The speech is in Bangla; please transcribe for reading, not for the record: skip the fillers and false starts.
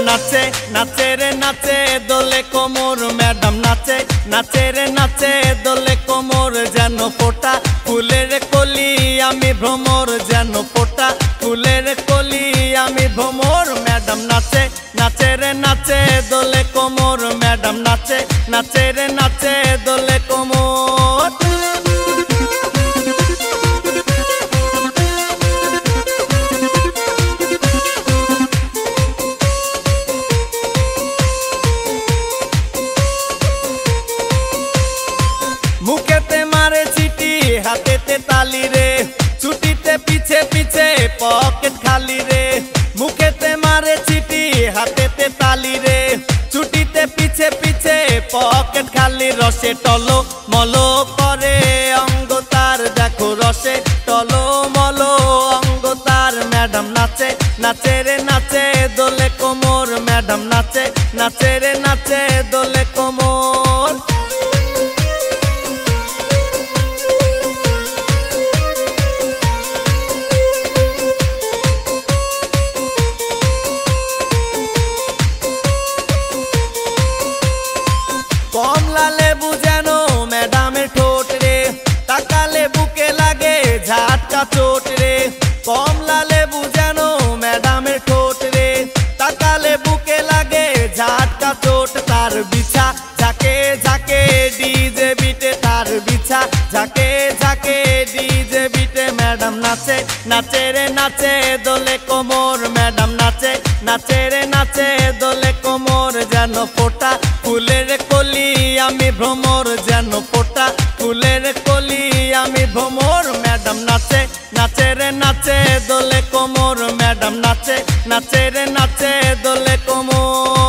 নাচে নাচে রে নাচে দোলে কোমর ম্যাডাম নাচে নাচে রে নাচে দোলে কোমর যেন ফোটা ফুলের কলি আমি ভ্রমর যেন ফোটা ফুলের কলি আমি ভ্রমর ম্যাডাম নাচে নাচে রে নাচে দোলে কোমর ম্যাডাম নাচে নাচে রে নাচে দোলে কোমর মুখেতে মারে চিটি হাতেতে তালি রে ছুটিতে পিছে পিছে পকেট খালি রে মুখেতে মারে চিটি হাতেতে তালি রে ছুটিতে পিছে পিছে পকেট খালি রসে টলো মলো করে অঙ্গ তার দেখো রসে টলো মলো অঙ্গ তার ম্যাডাম নাচে নাচে রে নাচে দোলে কোমর ম্যাডাম নাচে নাচে রে নাচে দোলে কোমর কমলা লেবু যেন ম্যাডামের ঠোঁট রে তাকালে বুকে লাগে ঝাটকা চোট রে কমলা লেবু যেন ম্যাডামের ঠোঁট রে তাকালে বুকে লাগে ঝাটকা চোট তার বিছা ঝাঁকে ঝাঁকে ডিজে বিটে তার বিছা ঝাঁকে ঝাঁকে ডিজে বিটে ম্যাডাম নাচে নাচে রে নাচে দোলে কোমর ম্যাডাম নাচে নাচে রে নাচে দোলে কোমর যেন ফোটা ফুলের কলি আমি ভ্রমর যেন ফোটা ফুলের কলি আমি ভ্রমর ম্যাডাম নাচে নাচে রে নাচে দোলে কোমর ম্যাডাম নাচে নাচে রে নাচে দোলে কোমর।